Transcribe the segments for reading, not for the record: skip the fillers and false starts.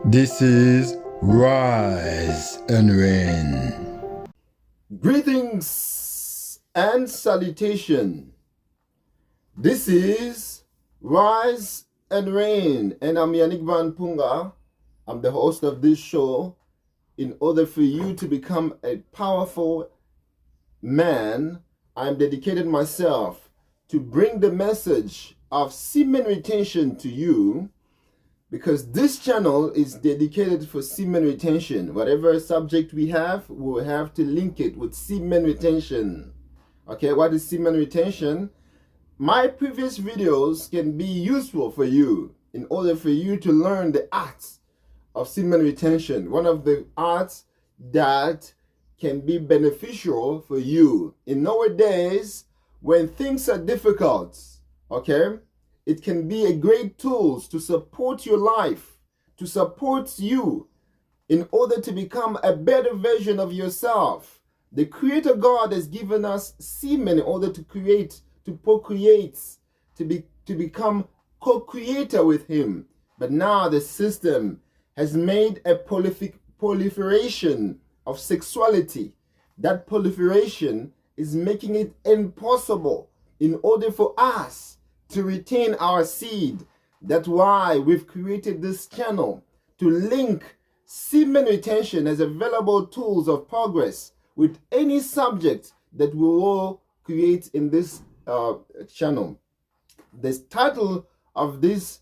This is Rise and Reign. Greetings and salutation. This is Rise and Reign, and I'm Yannick Van Punga. I'm the host of this show. In order for you to become a powerful man, I'm dedicated myself to bring the message of semen retention to you, because this channel is dedicated for semen retention. Whatever subject we have, we'll have to link it with semen retention. Okay, what is semen retention? My previous videos can be useful for you in order for you to learn the arts of semen retention. One of the arts that can be beneficial for you in nowadays when things are difficult. Okay, it can be a great tool to support your life, to support you in order to become a better version of yourself. The Creator God has given us semen in order to create, to procreate, to become co-creator with Him. But now the system has made a proliferation of sexuality. That proliferation is making it impossible in order for us to retain our seed. That's why we've created this channel to link semen retention as available tools of progress with any subject that we will create in this channel. The title of this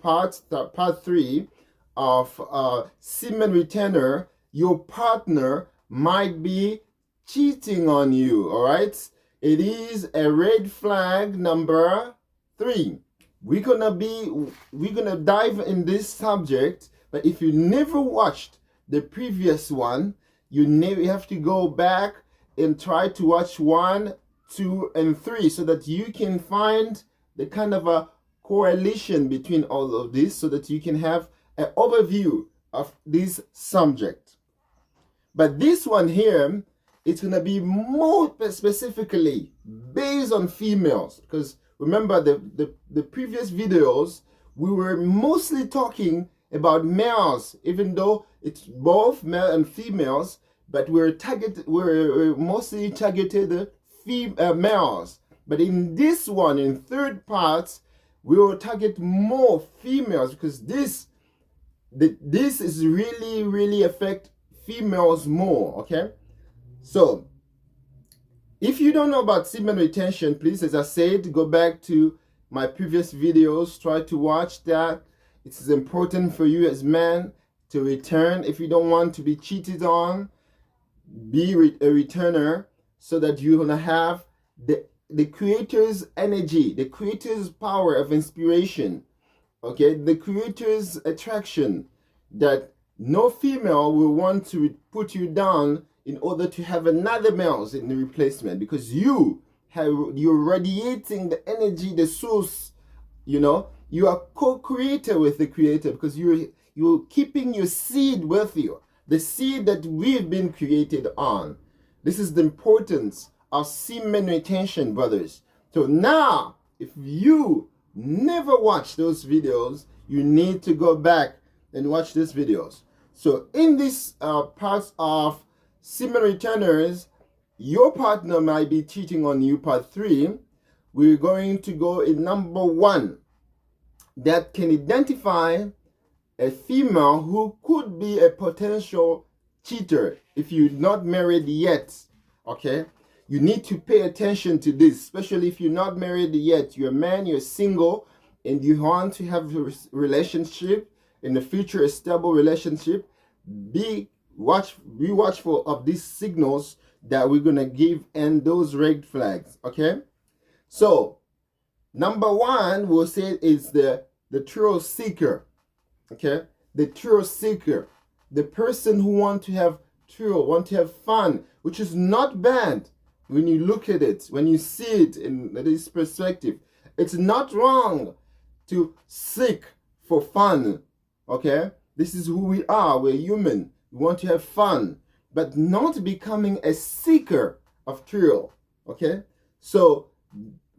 part 3 of semen retainer: your partner might be cheating on you. All right, it is a red flag number 3. We're gonna dive in this subject, but if you never watched the previous one, you have to go back and try to watch 1, 2, and 3 so that you can find the kind of a correlation between all of this, so that you can have an overview of this subject. But this one here, it's going to be more specifically based on females, because remember the previous videos we were mostly talking about males, even though it's both male and females, but we're mostly targeted males. But in this one, in third part, we will target more females, because this is really affect females more. Okay, so if you don't know about semen retention, please, as I said, go back to my previous videos, try to watch that. It is important for you as men to return. If you don't want to be cheated on, be a returner, so that you're gonna have the Creator's energy, the Creator's power of inspiration, okay, the Creator's attraction, that no female will want to put you down in order to have another male in the replacement, because you're radiating the energy, the source. You are co-creator with the Creator, because you're keeping your seed with you, the seed that we've been created on. This is the importance of semen retention, brothers. So now, if you never watched those videos, you need to go back and watch these videos. So in this parts of semen returners, your partner might be cheating on you, part 3, we're going to go in number 1 that can identify a female who could be a potential cheater if you're not married yet. Okay, you need to pay attention to this, especially if you're not married yet. You're a man, you're single, and you want to have a relationship in the future, a stable relationship. Be watchful of these signals that we're gonna give and those red flags. Okay, so number 1 we'll say is the thrill seeker. Okay, the thrill seeker, the person who want to have thrill, want to have fun, which is not bad when you look at it, when you see it in this perspective. It's not wrong to seek for fun. Okay, this is who we are. We're human. We want to have fun, but not becoming a seeker of thrill. Okay, so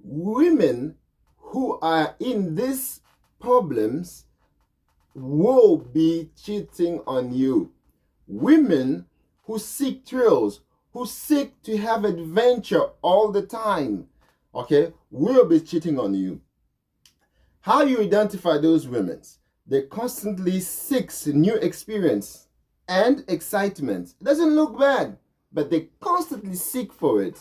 women who are in these problems will be cheating on you. Women who seek thrills, who seek to have adventure all the time, okay, will be cheating on you. How you identify those women? They constantly seek new experience and excitement. It doesn't look bad, but they constantly seek for it.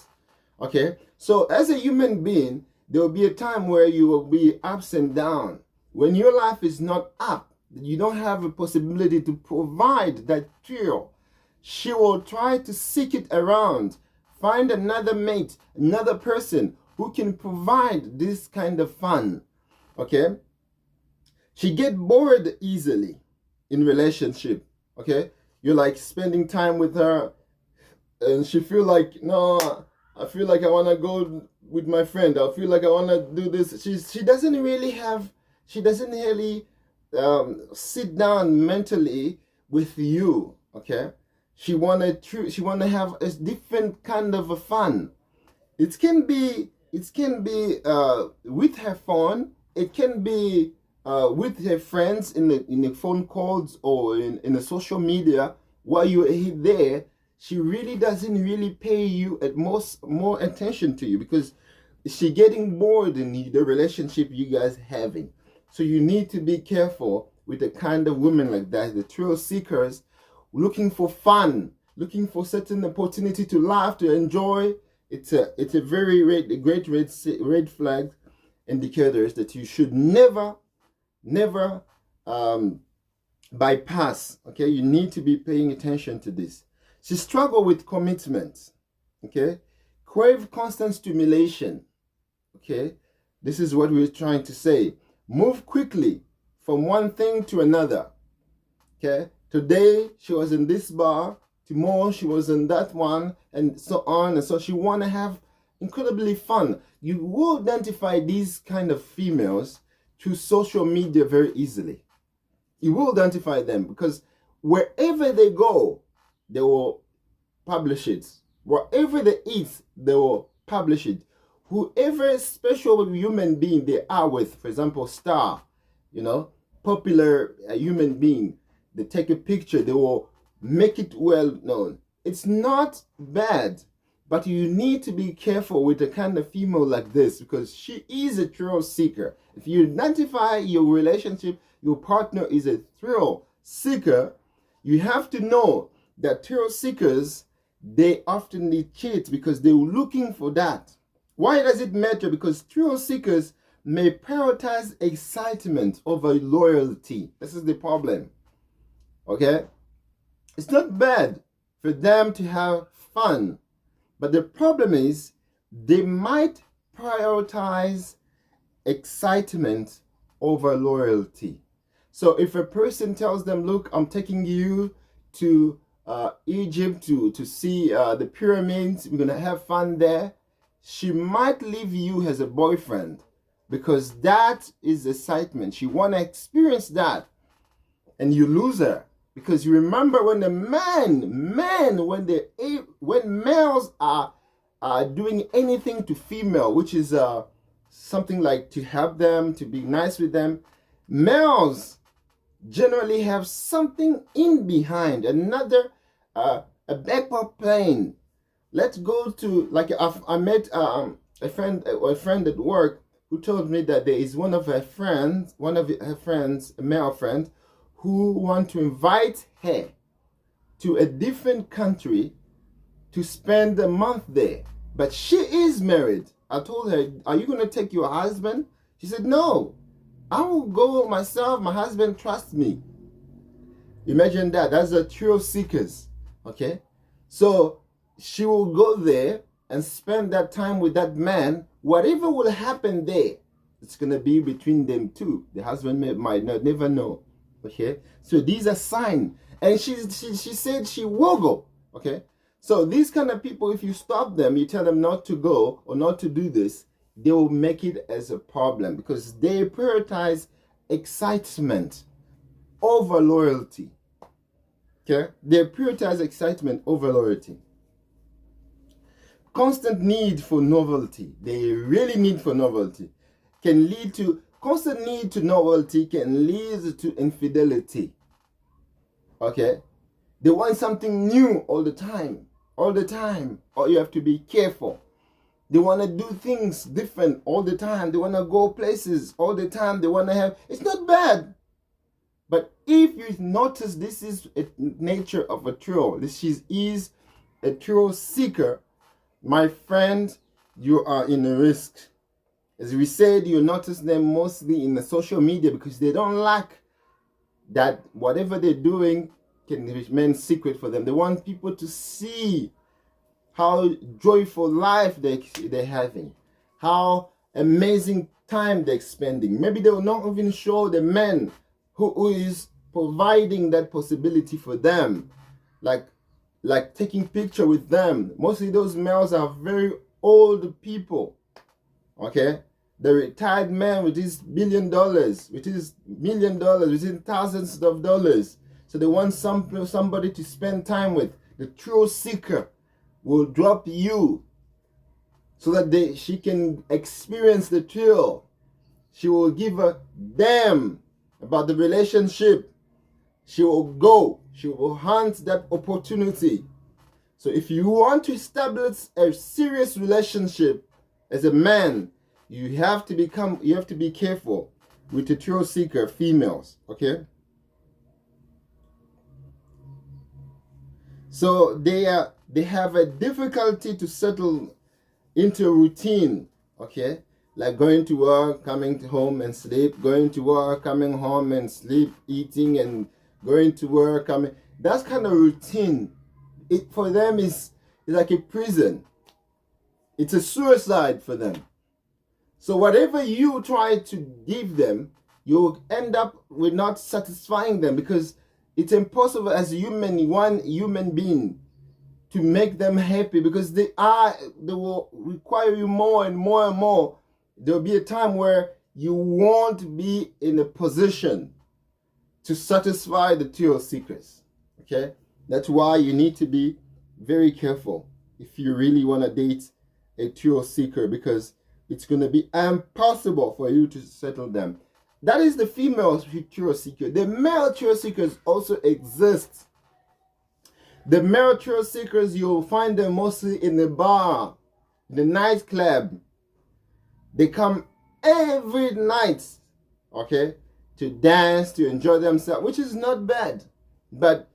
Okay, so as a human being, there will be a time where you will be ups and down. When your life is not up, you don't have a possibility to provide that thrill. She will try to seek it around, find another mate, another person who can provide this kind of fun. Okay, she get bored easily in relationship. Okay, you're like spending time with her, and she feel like, no, I feel like I want to go with my friend. I feel like I want to do this. She doesn't really sit down mentally with you. Okay, she wanna have a different kind of a fun. It can be with her phone. It can be with her friends in the phone calls or in the social media. While you're there, she really doesn't really pay you more attention to you because she's getting bored in the relationship you guys having. So you need to be careful with the kind of women like that, the thrill seekers, looking for fun, looking for certain opportunity to laugh, to enjoy. It's a very great red flag indicators that you should never bypass. Okay, you need to be paying attention to this. She struggle with commitment. Okay, crave constant stimulation. Okay, this is what we're trying to say. Move quickly from one thing to another. Okay, today she was in this bar, tomorrow she was in that one, and so on. And so she want to have incredibly fun. You will identify these kind of females through social media very easily. You will identify them because wherever they go, they will publish it. Wherever they eat, they will publish it. Whoever special human being they are with, for example, star, popular human being, they take a picture, they will make it well known. It's not bad, but you need to be careful with a kind of female like this because she is a thrill seeker. If you identify your relationship, your partner is a thrill seeker, you have to know that thrill seekers, they often cheat because they're looking for that. Why does it matter? Because thrill seekers may prioritize excitement over loyalty. This is the problem. Okay? It's not bad for them to have fun, but the problem is they might prioritize excitement over loyalty. So if a person tells them, look, I'm taking you to Egypt to see the pyramids, we're going to have fun there, she might leave you as a boyfriend because that is excitement. She want to experience that, and you lose her because you remember when the when males are doing anything to female, which is something like to help them, to be nice with them, males generally have something in behind, another a backup plan. Let's go to, like, I met a friend at work who told me that there is one of her friends, a male friend, who want to invite her to a different country to spend a month there. But she is married. I told her, are you going to take your husband? She said, no, I will go myself. My husband trusts me. Imagine that. That's the thrill seekers. Okay? So she will go there and spend that time with that man. Whatever will happen there, it's going to be between them two. The husband might never know. Okay? So these are signs. And she said she will go. Okay? So these kind of people, if you stop them, you tell them not to go or not to do this, they will make it as a problem because they prioritize excitement over loyalty. Okay? They prioritize excitement over loyalty. Constant need for novelty. They really need for novelty. Can lead to constant need to novelty can lead to infidelity. Okay? They want something new all the time. All the time. Or you have to be careful. They want to do things different all the time. They want to go places all the time. They want to have... It's not bad. But if you notice this is a nature of a thrill, this is a thrill seeker, my friend, you are in a risk. As we said, you notice them mostly in the social media because they don't like that whatever they're doing can remain secret for them. They want people to see how joyful life they're having, how amazing time they're spending. Maybe they will not even show the man who is providing that possibility for them, like taking picture with them. Mostly those males are very old people, okay? The retired man with his $1 billion, with his $1 million, with his thousands of dollars. So they want somebody to spend time with. The true seeker will drop you so that she can experience the thrill. She will give a damn about the relationship. She will go. She will hunt that opportunity. So if you want to establish a serious relationship as a man, you have to be careful with the thrill seeker females, okay? So they have a difficulty to settle into a routine, okay? Like going to work, coming home and sleep, going to work, coming home and sleep, eating and going to work, coming. That's kind of routine. It for them is like a prison. It's a suicide for them. So whatever you try to give them, you'll end up with not satisfying them because it's impossible as one human being to make them happy because they will require you more and more and more. There'll be a time where you won't be in a position to satisfy the thrill seekers. Okay? That's why you need to be very careful if you really want to date a thrill seeker because it's going to be impossible for you to settle them. That is the female thrill seeker. The male thrill seekers also exist. The male thrill seekers, you'll find them mostly in the bar, the nightclub. They come every night, okay, to dance, to enjoy themselves, which is not bad. But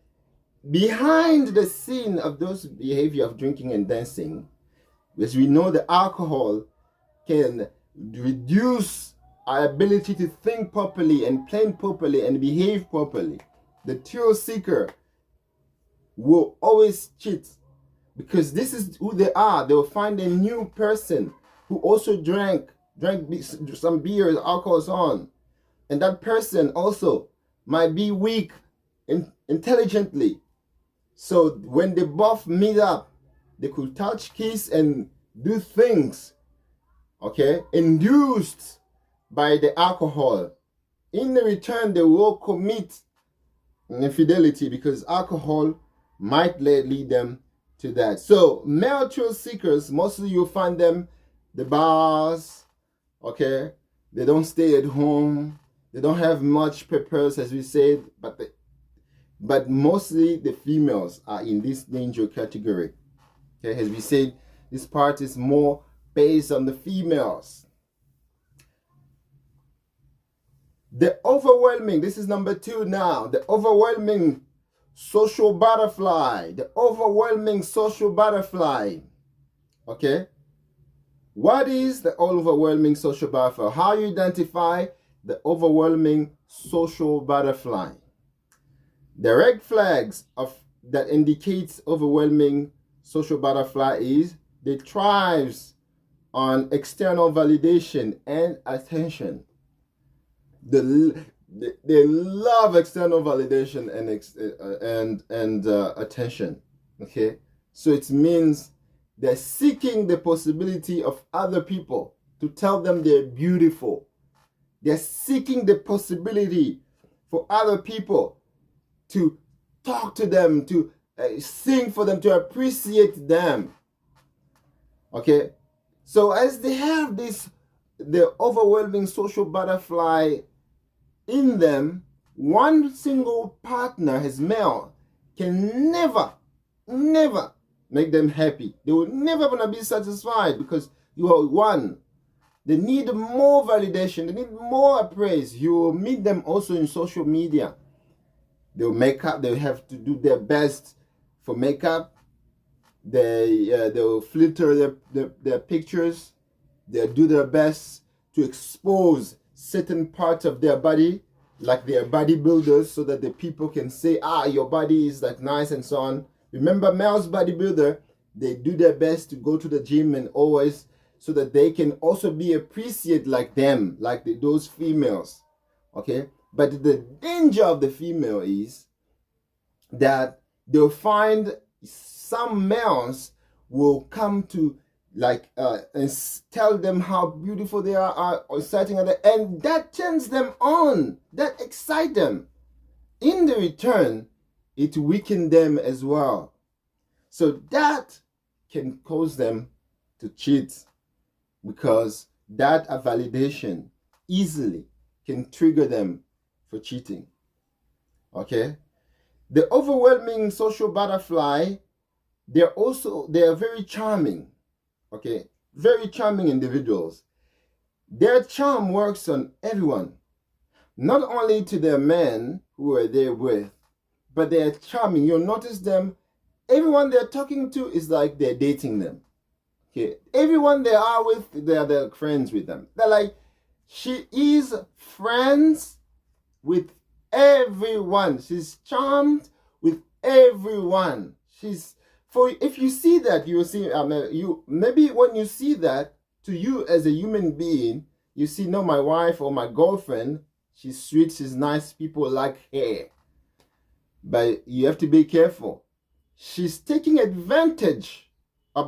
behind the scene of those behavior of drinking and dancing, as we know, the alcohol can reduce our ability to think properly and plan properly and behave properly. The thrill seeker will always cheat because this is who they are. They will find a new person who also drank some beers, alcohols on, and that person also might be weak intelligently. So when they both meet up, they could touch, kiss, and do things, okay, induced by the alcohol. In the return, they will commit infidelity because alcohol might lead them to that. So male thrill seekers, mostly you'll find them the bars, okay? They don't stay at home. They don't have much purpose, as we said, but mostly the females are in this danger category. Okay, as we said, this part is more based on the females. The overwhelming, this is number 2 now, the overwhelming social butterfly. The overwhelming social butterfly. Okay? What is the overwhelming social butterfly? How you identify the overwhelming social butterfly? The red flags that indicates overwhelming social butterfly is they thrives on external validation and attention. They love external validation and attention. Okay, so it means they're seeking the possibility of other people to tell them they're beautiful. They're seeking the possibility for other people to talk to them, to sing for them, to appreciate them. Okay, so as they have this the overwhelming social butterfly in them, one single partner, as male, can never make them happy. They will never gonna be satisfied because you are one. They need more validation. They need more praise. You will meet them also in social media. They'll make up. They have to do their best for makeup. They'll filter their pictures. They'll do their best to expose certain parts of their body, like they are bodybuilders, so that the people can say, your body is like nice and so on. Remember, males bodybuilder, they do their best to go to the gym and always, so that they can also be appreciated like them, like those females. Okay? But the danger of the female is that they'll find some males will come to and tell them how beautiful they are or exciting, and that turns them on, that excites them. In the return, it weakens them as well. So that can cause them to cheat, because that validation easily can trigger them for cheating. Okay? The overwhelming social butterfly, they are very charming. Okay? Very charming individuals. Their charm works on everyone. Not only to their men who are there with, but they are charming. You'll notice them, everyone they're talking to is like they're dating them. Okay, everyone they are with, they're friends with them. They're like, she is friends with everyone. She's charmed with everyone. If you see that, you will see, maybe when you see that, to you as a human being, you see, no, my wife or my girlfriend, she's sweet, she's nice, people like her. But you have to be careful. She's taking advantage of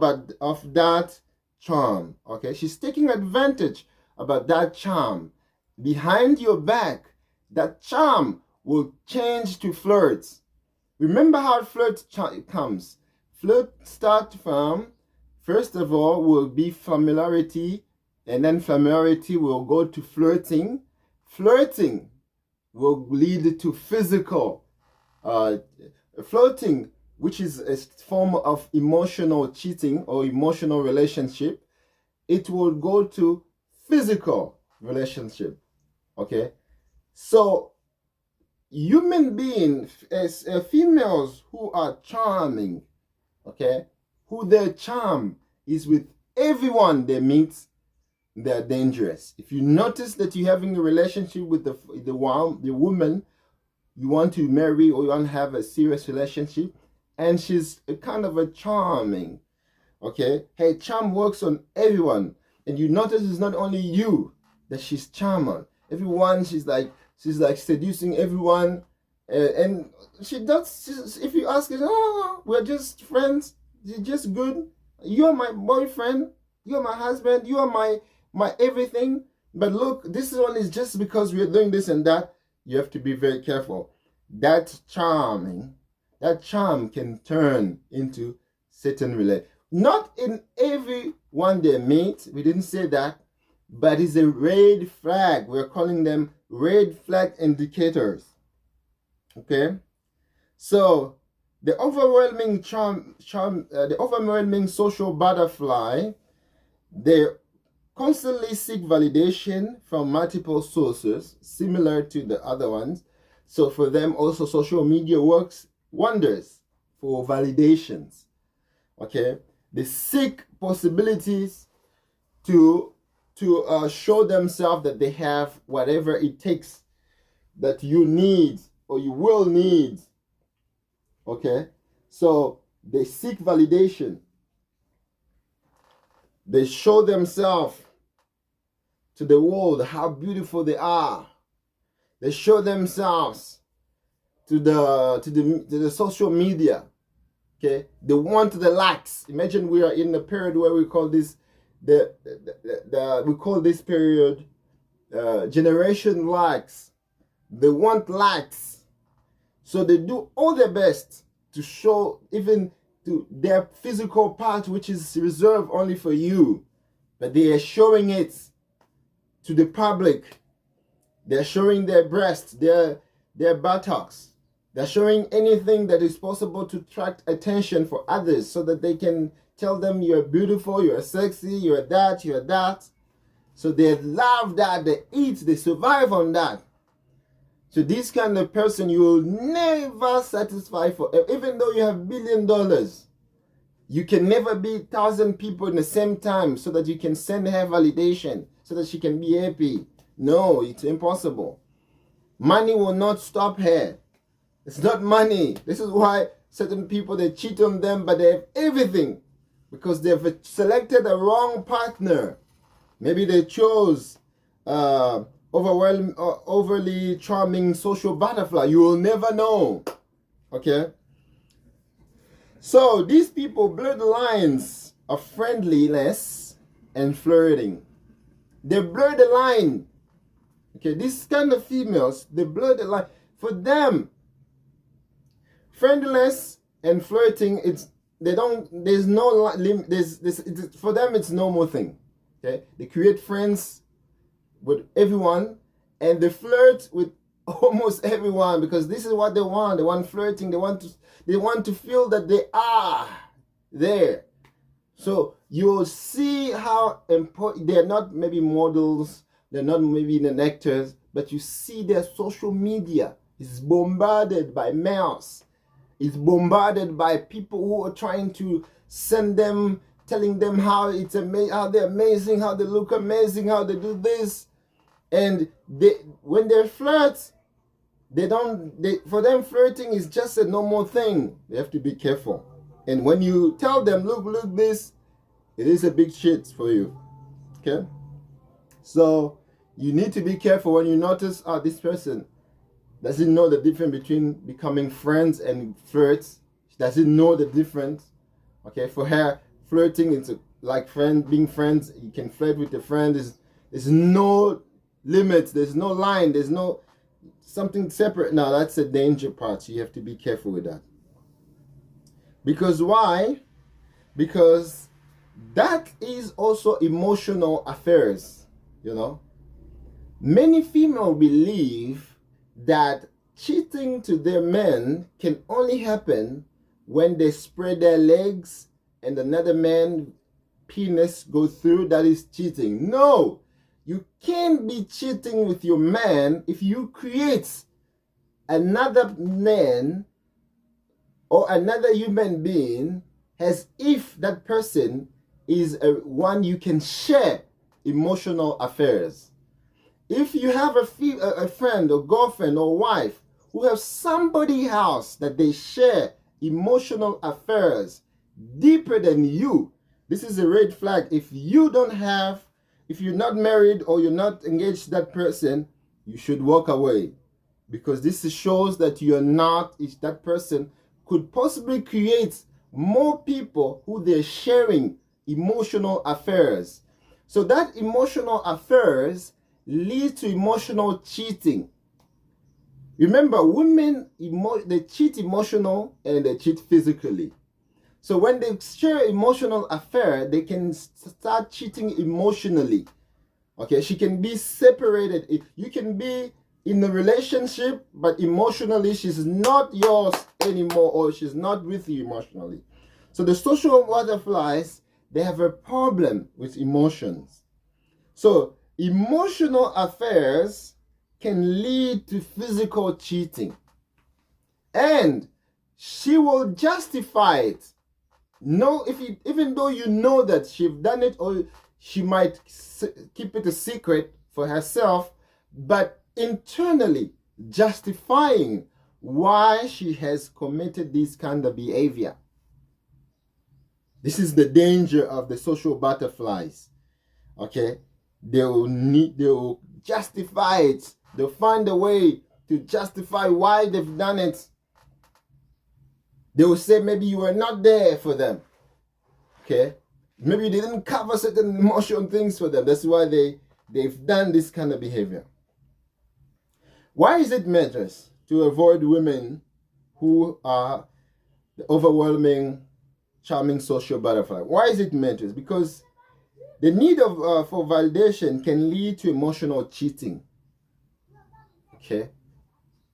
that charm. Okay, she's taking advantage about that charm. Behind your back, that charm will change to flirts. Remember how flirt comes. Flirt starts from, first of all, will be familiarity, and then familiarity will go to flirting. Flirting will lead to physical. Flirting, which is a form of emotional cheating or emotional relationship, it will go to physical relationship. Okay? So, human beings, as females who are charming, okay, who their charm is with everyone they meet, they're dangerous. If you notice that you're having a relationship with the woman you want to marry or you want to have a serious relationship, and she's a kind of a charming, okay? Her charm works on everyone. And you notice it's not only you that she's charming. Everyone, she's like seducing everyone. And she does, if you ask her, we're just friends. You're just good. You're my boyfriend. You're my husband. You are my everything. But look, this one is just because we're doing this and that. You have to be very careful. That charm can turn into certain relate. Not in every one they meet, we didn't say that, but it's a red flag. We're calling them red flag indicators. Okay? So the overwhelming the overwhelming social butterfly, they constantly seek validation from multiple sources, similar to the other ones. So for them also social media works wonders for validations. Okay? They seek possibilities to show themselves that they have whatever it takes that you need or you will need. Okay? So they seek validation. They show themselves to the world how beautiful they are. They show themselves to the social media. Okay, they want the likes. Imagine we are in a period where we call this period generation likes. They want likes, so they do all their best to show even to their physical part, which is reserved only for you, but they are showing it to the public. They're showing their breasts, their buttocks. They're showing anything that is possible to attract attention for others so that they can tell them you're beautiful, you're sexy, you're that, you're that. So they love that, they eat, they survive on that. So this kind of person you will never satisfy for, even though you have $1 billion. You can never be 1,000 people in the same time so that you can send her validation, so that she can be happy. No, it's impossible. Money will not stop her. It's not money. This is why certain people, they cheat on them, but they have everything because they've selected a wrong partner. Maybe they chose overly charming social butterfly. You will never know. Okay? So these people blur the lines of friendliness and flirting. They blur the line. Okay, these kind of females, they blur the line. For them, friendliness and flirting, for them it's normal thing. Okay, they create friends with everyone and they flirt with almost everyone because this is what they want. They want flirting. They want to feel that they are there. So you'll see how important they're not maybe models, they're not maybe the actors, but you see their social media is bombarded by males. It's bombarded by people who are trying to send them, telling them how it's amazing, how they're amazing, how they look amazing, how they do this. And when they flirt, for them flirting is just a normal thing. They have to be careful. And when you tell them, look this, it is a big shit for you. Okay? So you need to be careful when you notice, this person doesn't know the difference between becoming friends and flirts. She doesn't know the difference. Okay, for her, flirting is like being friends. You can flirt with a friend. There's no limits. There's no line. There's no something separate. Now that's a danger part. So you have to be careful with that. Because why? Because that is also emotional affairs. You know, many females believe that cheating to their men can only happen when they spread their legs and another man's penis go through. That is cheating. No, you can't be cheating with your man if you create another man or another human being as if that person is one you can share emotional affairs. If you have a friend or girlfriend or wife who have somebody else that they share emotional affairs deeper than you, this is a red flag. If you're not married or you're not engaged to that person, you should walk away. Because this shows that that person could possibly create more people who they're sharing emotional affairs. So that emotional affairs lead to emotional cheating. Remember, women, they cheat emotional and they cheat physically. So when they share emotional affair, they can start cheating emotionally. Okay, she can be separated. You can be in a relationship, but emotionally she's not yours anymore, or she's not with you emotionally. So the social butterflies, they have a problem with emotions. So emotional affairs can lead to physical cheating. And she will justify it. No, even though you know that she's done it, or she might keep it a secret for herself, but internally justifying why she has committed this kind of behavior. This is the danger of the social butterflies. Okay? They will justify it. They'll find a way to justify why they've done it. They will say maybe you were not there for them. Okay? Maybe you didn't cover certain emotional things for them. That's why they've done this kind of behavior. Why is it matters to avoid women who are the overwhelming, charming social butterfly? Why is it matters? Because The need for validation can lead to emotional cheating. Okay.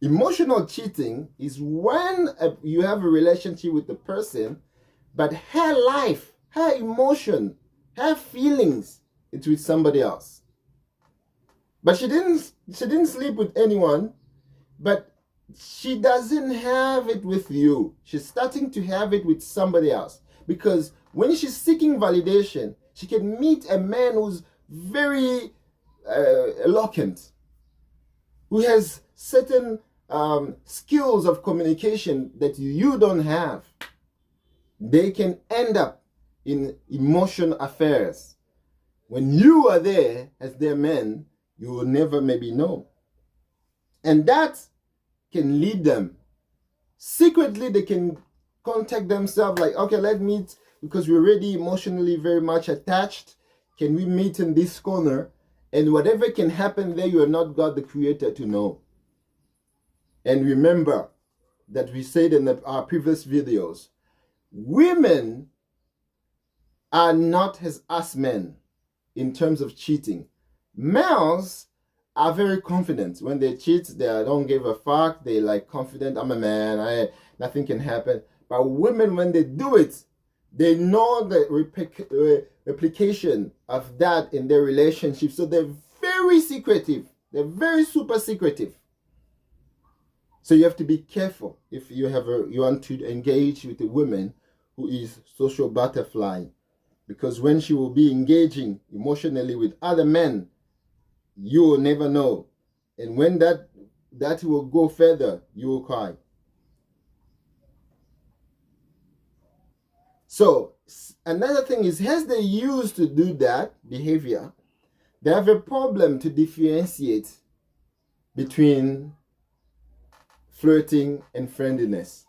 Emotional cheating is when you have a relationship with the person, but her life, her emotion, her feelings, it's with somebody else. But she didn't sleep with anyone, but she doesn't have it with you. She's starting to have it with somebody else. Because when she's seeking validation, she can meet a man who's very eloquent, who has certain skills of communication that you don't have. They can end up in emotion affairs. When you are there as their man, you will never maybe know. And that can lead them. Secretly, they can contact themselves like, okay, let's meet because we're already emotionally very much attached. Can we meet in this corner? And whatever can happen there, you are not God the Creator to know. And remember that we said in our previous videos, women are not as us men in terms of cheating. Males are very confident. When they cheat, they don't give a fuck. They like confident, I'm a man, nothing can happen. But women, when they do it, they know the replication of that in their relationship. So they're very secretive. They're very super secretive. So you have to be careful if you want to engage with a woman who is social butterfly, because when she will be engaging emotionally with other men, you will never know, and when that will go further, you will cry. So another thing is, as they used to do that behavior, they have a problem to differentiate between flirting and friendliness.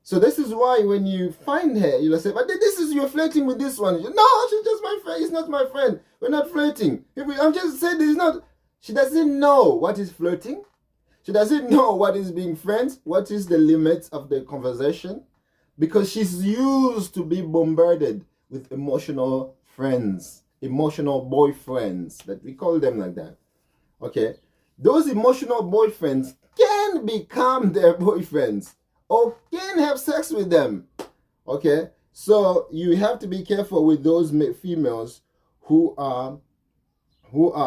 So this is why when you find her, you'll say, but this is, you're flirting with this one. No, she's just my friend. It's not my friend. We're not flirting. I'm just saying this is not. She doesn't know what is flirting. She doesn't know what is being friends. What is the limits of the conversation? Because she's used to be bombarded with emotional friends, emotional boyfriends, that we call them like that. Okay? Those emotional boyfriends can become their boyfriends or can have sex with them. Okay? So you have to be careful with those females who are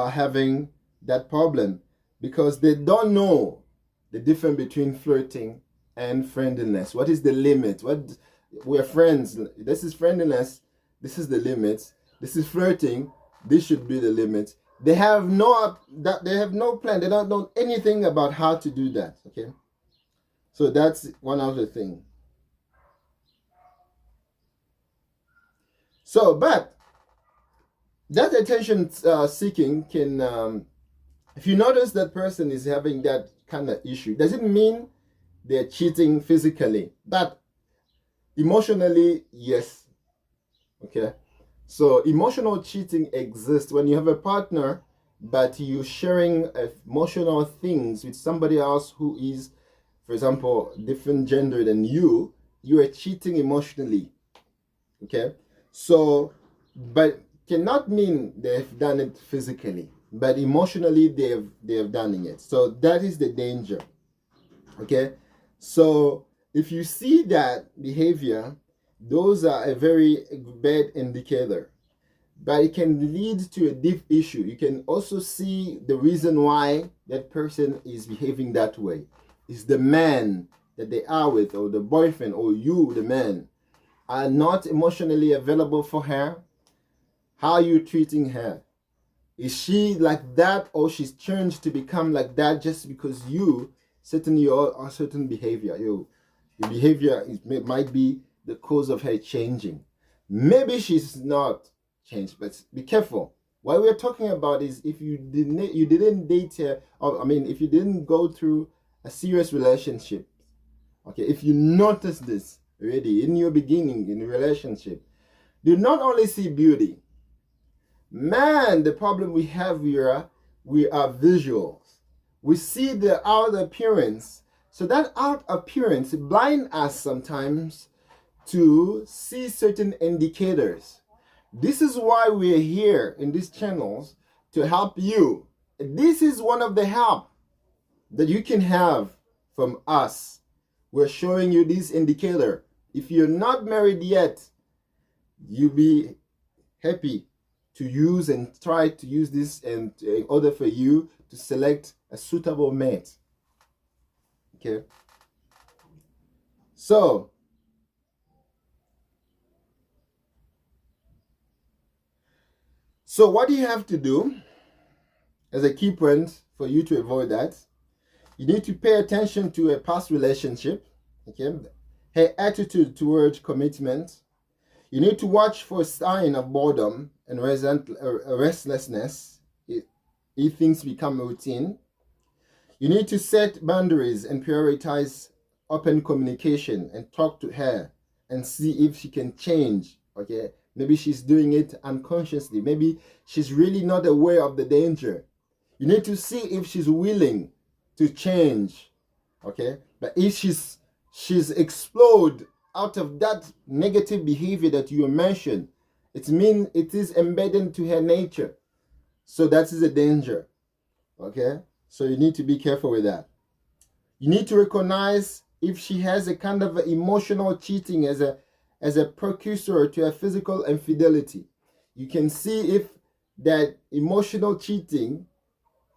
having that problem, because they don't know the difference between flirting and friendliness. What is the limit? We're friends. This is friendliness. This is the limit. This is flirting. This should be the limit. They have no plan. They don't know anything about how to do that. Okay, so that's one other thing. So, but that attention seeking can, if you notice that person is having that kind of issue, doesn't mean they're cheating physically, but emotionally, yes. Okay. So emotional cheating exists when you have a partner, but you're sharing emotional things with somebody else who is, for example, different gender than you. You are cheating emotionally. Okay. So, but cannot mean they've done it physically, but emotionally they have done it. So that is the danger. Okay. So if you see that behavior, those are a very bad indicator, but it can lead to a deep issue. You can also see the reason why that person is behaving that way. Is the man that they are with, or the boyfriend, or you, the man, are not emotionally available for her? How are you treating her? Is she like that, or she's changed to become like that just because you certainly a certain behavior? Your behavior might be the cause of her changing. Maybe she's not changed, but be careful. What we're talking about is if you didn't date her, or if you didn't go through a serious relationship. Okay, if you notice this already in your beginning in a relationship, do not only see beauty. Man, the problem we have here, we are visuals. We see the outer appearance. So that outer appearance blinds us sometimes to see certain indicators. This is why we're here in these channels, to help you. This is one of the help that you can have from us. We're showing you this indicator. If you're not married yet, you'll be happy to use and try to use this in order for you to select a suitable mate. Okay. So what do you have to do as a key point for you to avoid that? You need to pay attention to a past relationship, okay? Her attitude towards commitment. You need to watch for a sign of boredom and restlessness if things become routine. You need to set boundaries and prioritize open communication and talk to her and see if she can change, okay? Maybe she's doing it unconsciously. Maybe she's really not aware of the danger. You need to see if she's willing to change, okay? But if she's explode out of that negative behavior that you mentioned, it means it is embedded to her nature. So that is a danger, okay? So you need to be careful with that. You need to recognize if she has a kind of emotional cheating as a precursor to a physical infidelity. You can see if that emotional cheating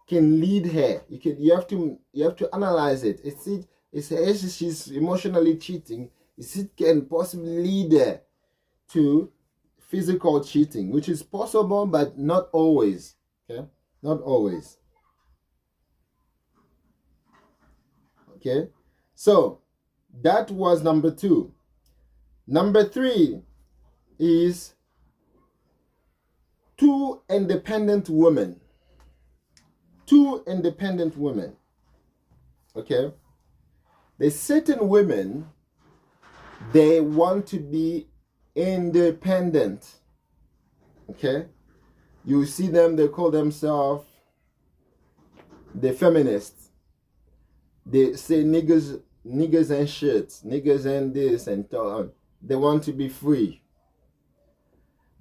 can lead her. You have to analyze it. If she's emotionally cheating, it can possibly lead her to physical cheating, which is possible, but not always. Okay, not always. Okay, so that was number 2. Number 3 is 2 independent women. 2 independent women. Okay, there's certain women, they want to be independent. Okay, you see them, they call themselves the feminists. They say niggas and shit, niggas and this and so on. They want to be free.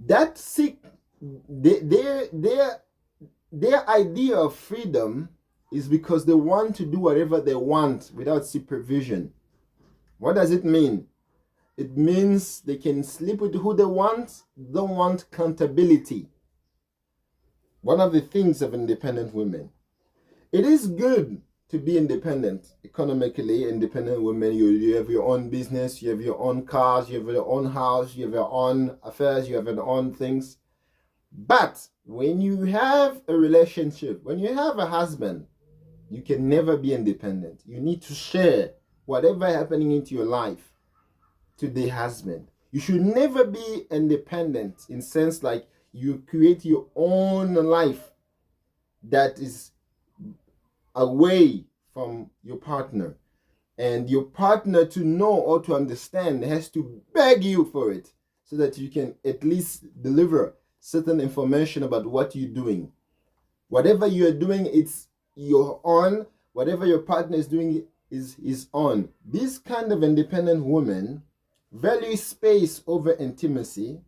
That their idea of freedom is because they want to do whatever they want without supervision. What does it mean? It means they can sleep with who they want, don't want accountability. One of the things of independent women. It is good to be independent, economically independent women. You have your own business, you have your own cars, you have your own house, you have your own affairs, you have your own things. But when you have a relationship, when you have a husband, you can never be independent. You need to share whatever happening into your life to the husband. You should never be independent in sense like you create your own life that is away from your partner. And your partner, to know or to understand, has to beg you for it so that you can at least deliver certain information about what you're doing. Whatever you're doing, it's you're on. Whatever your partner is doing is on. This kind of independent woman value space over intimacy,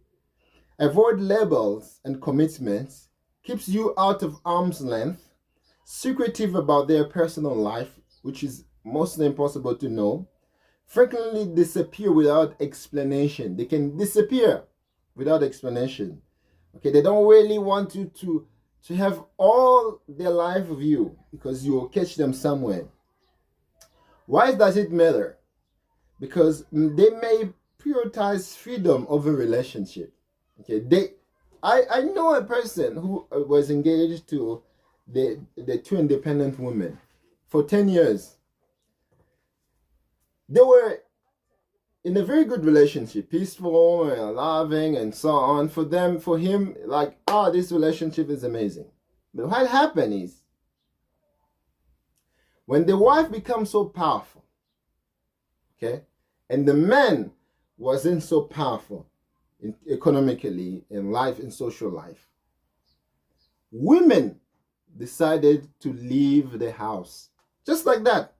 avoid labels and commitments, keeps you out of arm's length, secretive about their personal life, which is mostly impossible to know, frequently disappear without explanation. They can disappear without explanation. Okay, they don't really want you to have all their life of you because you will catch them somewhere. Why does it matter? Because they may prioritize freedom over relationship. Okay, I know a person who was engaged to the 2 independent women for 10 years. They were in a very good relationship, peaceful and loving and so on. For him, like, this relationship is amazing. But what happened is, when the wife becomes so powerful, okay, and the man wasn't so powerful economically, in life, in social life, women decided to leave the house. Just like that.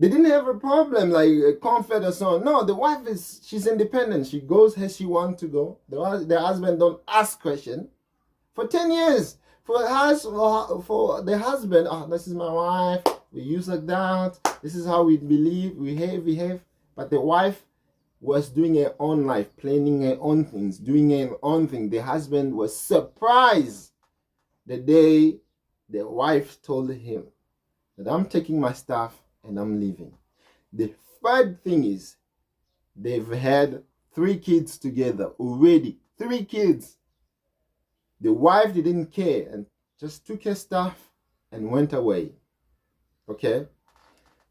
They didn't have a problem like comfort or so on. No, the wife she's independent. She goes as she wants to go. The husband don't ask question. For 10 years, for the husband, oh, this is my wife. We use like that. This is how we believe, we behave. But the wife was doing her own life, planning her own things, doing her own thing. The husband was surprised the day the wife told him that I'm taking my stuff and I'm leaving. The third thing is they've had 3 kids together already. 3 kids. The wife didn't care and just took her stuff and went away. Okay?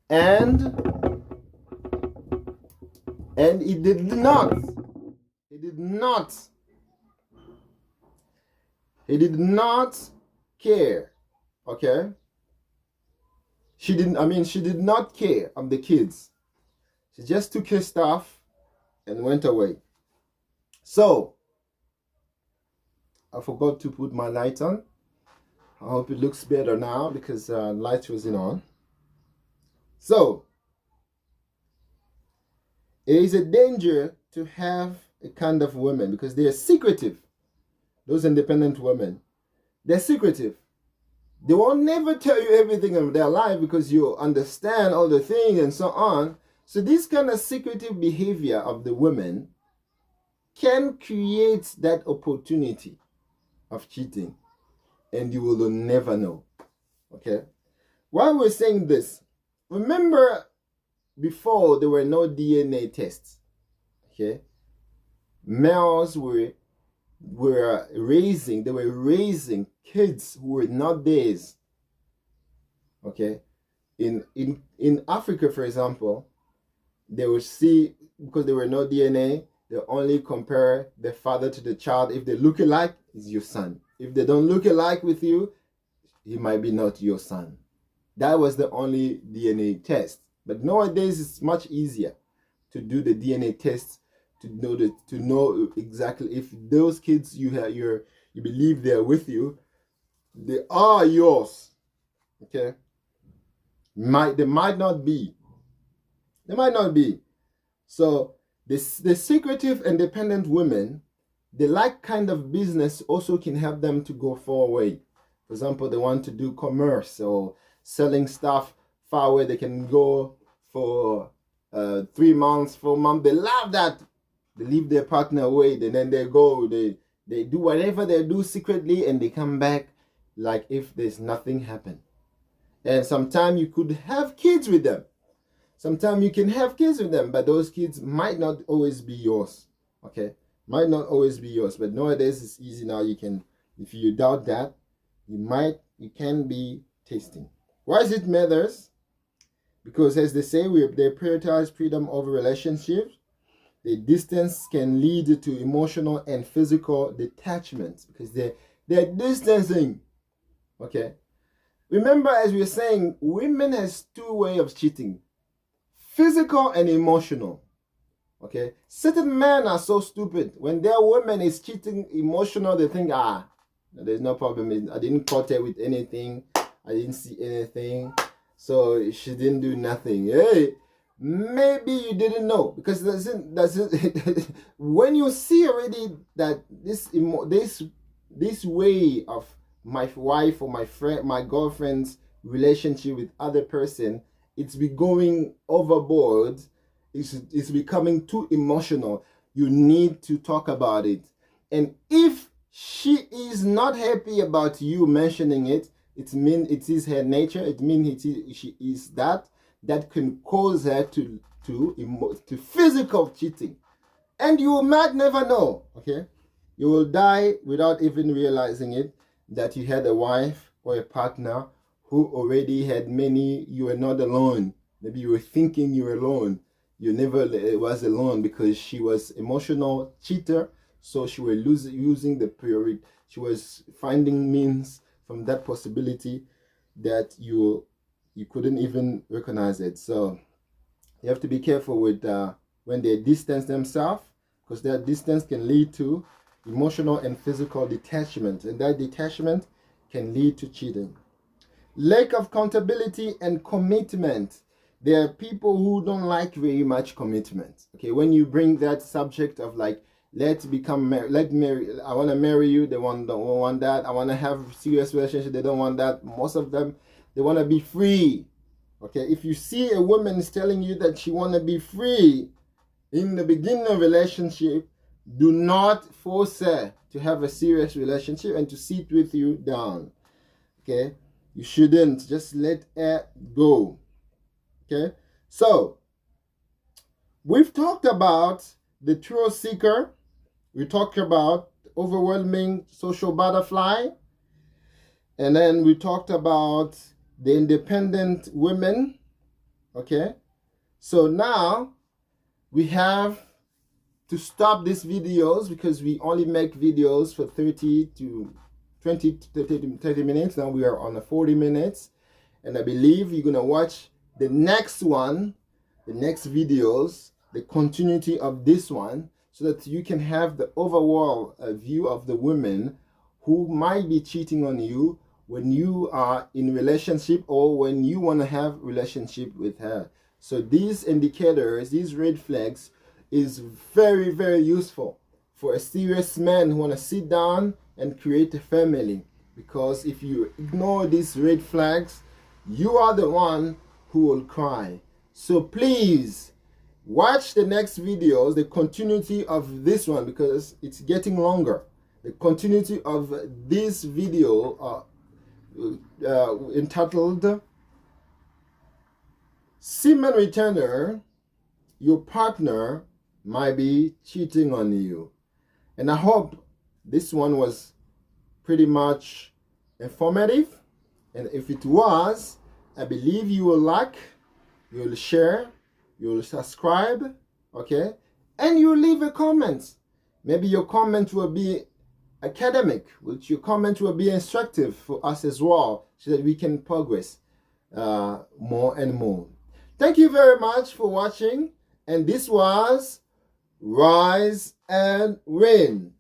And he did not care. Okay? She did not care of the kids. She just took her stuff and went away. So, I forgot to put my light on. I hope it looks better now because light wasn't on. So, it is a danger to have a kind of women because they are secretive. Those independent women, they're secretive. They will never tell you everything of their life because you understand all the things and so on. So this kind of secretive behavior of the women can create that opportunity of cheating, and you will never know. Okay? Why we're saying this? Remember, before there were no DNA tests. Okay? Males were raising kids who were not theirs. Okay? In Africa, for example, they would see, because there were no DNA, they only compare the father to the child. If they look alike, it's your son. If they don't look alike with you, he might be not your son. That was the only DNA test. But nowadays it's much easier to do the DNA test to know exactly if those kids you believe they're with you, they are yours. Okay? They might not be. They might not be. So the secretive independent women, they like kind of business also can help them to go far away. For example, they want to do commerce or selling stuff far away. They can go for 3 months, 4 months. They love that. They leave their partner away, and then they go. They do whatever they do secretly, and they come back like if there's nothing happened. And sometimes you could have kids with them. Sometimes you can have kids with them, but those kids might not always be yours. Okay? Might not always be yours. But nowadays it's easy now. You can, if you doubt that, you can be tasting. Why is it matters? Because as they say, they prioritize freedom over relationships. The distance can lead to emotional and physical detachment because they're distancing. Okay? Remember, as we were saying, women has 2 ways of cheating. Physical and emotional. Okay? Certain men are so stupid. When their woman is cheating emotional, they think, there's no problem. I didn't caught her with anything. I didn't see anything. So she didn't do nothing. Hey, maybe you didn't know. Because when you see already that this way of my wife or my friend, my girlfriend's relationship with other person, it's be going overboard. It's becoming too emotional. You need to talk about it. And if she is not happy about you mentioning it, it means it is her nature. It means she is that can cause her to physical cheating. And you might never know. Okay? You will die without even realizing it, that you had a wife or a partner who already had many. You were not alone. Maybe you were thinking you were alone. You never was alone because she was emotional cheater. So she was using the priority. She was finding means from that possibility that you couldn't even recognize it. So you have to be careful with when they distance themselves, because that distance can lead to emotional and physical detachment, and that detachment can lead to cheating. Lack of accountability and commitment. there are people who don't like very much commitment. Okay, when you bring that subject of like, let's become married, I want to marry you, they don't want that. I want to have a serious relationship, they don't want that. Most of them, they want to be free. Okay, if you see a woman is telling you that she want to be free in the beginning of relationship, do not force her to have a serious relationship and to sit with you down. Okay, you shouldn't, just let her go. Okay, so we've talked about the thrill seeker, we talked about overwhelming social butterfly, and then we talked about the independent women. Okay, so now we have to stop these videos because we only make videos for 30 to 30 minutes. Now we are on the 40 minutes, and I believe you're gonna watch the next one, the next videos, the continuity of this one, so that you can have the overall view of the women who might be cheating on you when you are in relationship or when you want to have relationship with her. So these indicators, these red flags, is very, very useful for a serious man who want to sit down and create a family. Because if you ignore these red flags, you are the one who will cry. So please watch the next videos, the continuity of this one, because it's getting longer. The continuity of this video entitled Semen Returner, your partner might be cheating on you. And I hope this one was pretty much informative. And if it was, I believe you will like, you will share, you will subscribe, okay? And you will leave a comment. Maybe your comment will be academic, which your comment will be instructive for us as well, so that we can progress more and more. Thank you very much for watching, and this was Rise and Win.